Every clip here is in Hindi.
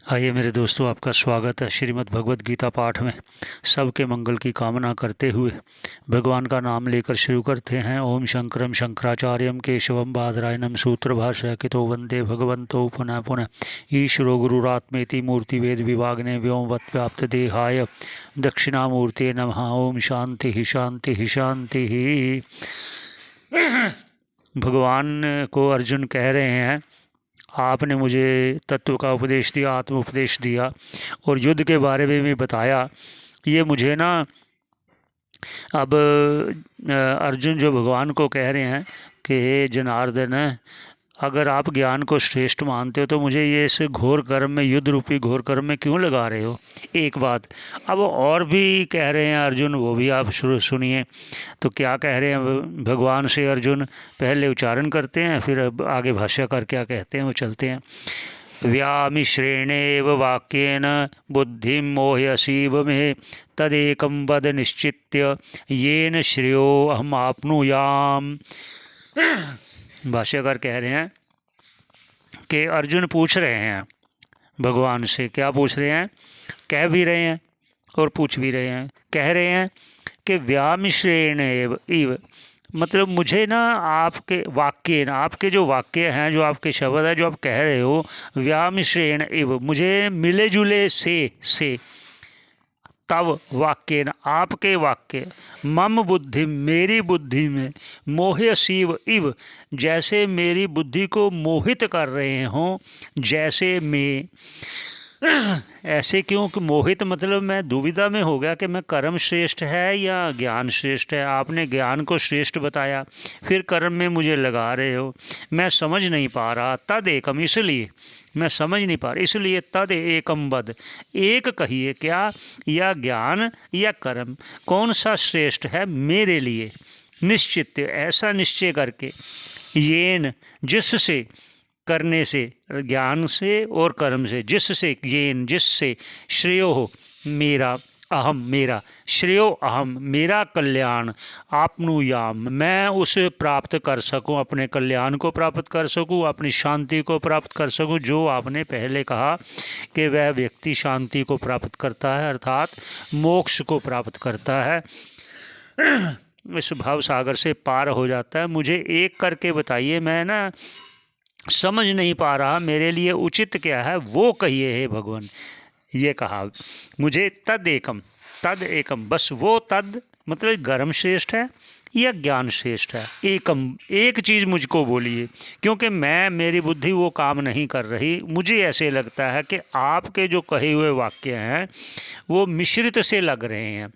आइए मेरे दोस्तों, आपका स्वागत है श्रीमद् भगवत गीता पाठ में। सबके मंगल की कामना करते हुए भगवान का नाम लेकर शुरू करते हैं। ओम शंकरम शंकराचार्यम केशवम बादरायणम सूत्र भाष्य कितो वंदे भगवंतो पुनः पुनः। ईश्वरो गुरुरात्मेति मूर्ति वेद विभागने व्योमवत् व्याप्त देहाय दक्षिणामूर्ते नमः। ओम शांति ही शांति ही शांति ही। भगवान को अर्जुन कह रहे हैं, आपने मुझे तत्व का उपदेश दिया, आत्म उपदेश दिया और युद्ध के बारे में भी बताया। ये मुझे ना अब अर्जुन जो भगवान को कह रहे हैं कि हे जनार्दन, अगर आप ज्ञान को श्रेष्ठ मानते हो तो मुझे ये इस घोर कर्म में, युद्ध रूपी घोर कर्म में क्यों लगा रहे हो। एक बात। अब और भी कह रहे हैं अर्जुन, वो भी आप शुरू सुनिए। तो क्या कह रहे हैं भगवान से अर्जुन, पहले उच्चारण करते हैं फिर आगे भाष्यकार क्या कहते हैं वो चलते हैं। व्यामिश्रेणेव वाक्येन बुद्धिं मोहयसीव मे तदेकं वद निश्चित्य येन श्रेयो अहम आपनुयाम। भाष्यकार कह रहे हैं कि अर्जुन पूछ रहे हैं भगवान से, क्या पूछ रहे हैं, कह भी रहे हैं और पूछ भी रहे हैं। कह रहे हैं कि व्यामिश्रेण इव, मतलब मुझे ना आपके वाक्य, ना आपके जो वाक्य हैं, जो आपके शब्द हैं, जो आप कह रहे हो, व्यामिश्रेण इव, मुझे मिले जुले से तव वाक्य, न आपके वाक्य, मम बुद्धि, मेरी बुद्धि में, मोह शिव इव, जैसे मेरी बुद्धि को मोहित कर रहे हों, जैसे मैं। ऐसे क्यों कि मोहित, मतलब मैं दुविधा में हो गया कि मैं कर्म श्रेष्ठ है या ज्ञान श्रेष्ठ है। आपने ज्ञान को श्रेष्ठ बताया, फिर कर्म में मुझे लगा रहे हो, मैं समझ नहीं पा रहा। तद एकम, इसलिए मैं समझ नहीं पा रहा, इसलिए तद एकम वद, एक कहिए, क्या, या ज्ञान या कर्म, कौन सा श्रेष्ठ है मेरे लिए। निश्चित, ऐसा निश्चय करके, येन, जिससे, करने से, ज्ञान से और कर्म से, जिससे, येन, जिससे, श्रेयो हो, मेरा, अहम, मेरा, श्रेयो अहम, मेरा कल्याण, आपनुयाम, मैं उसे प्राप्त कर सकूं, अपने कल्याण को प्राप्त कर सकूं, अपनी शांति को प्राप्त कर सकूं, जो आपने पहले कहा कि वह व्यक्ति शांति को प्राप्त करता है, अर्थात मोक्ष को प्राप्त करता है, इस भाव सागर से पार हो जाता है। मुझे एक करके बताइए, मैं ना समझ नहीं पा रहा, मेरे लिए उचित क्या है वो कहिए हे भगवान। ये कहा मुझे तद एकम, बस वो तद मतलब गर्म श्रेष्ठ है या ज्ञान श्रेष्ठ है, एकम, एक चीज़ मुझको बोलिए, क्योंकि मेरी बुद्धि वो काम नहीं कर रही। मुझे ऐसे लगता है कि आपके जो कहे हुए वाक्य हैं वो मिश्रित से लग रहे हैं,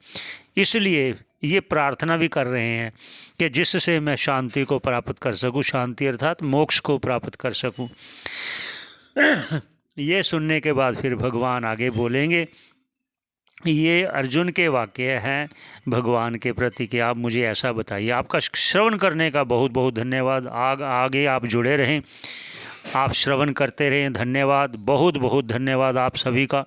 इसलिए ये प्रार्थना भी कर रहे हैं कि जिससे मैं शांति को प्राप्त कर सकूं, शांति अर्थात मोक्ष को प्राप्त कर सकूं। ये सुनने के बाद फिर भगवान आगे बोलेंगे। ये अर्जुन के वाक्य हैं भगवान के प्रति कि आप मुझे ऐसा बताइए। आपका श्रवण करने का बहुत बहुत धन्यवाद। आगे आप जुड़े रहें, आप श्रवण करते रहें। धन्यवाद, बहुत बहुत धन्यवाद आप सभी का।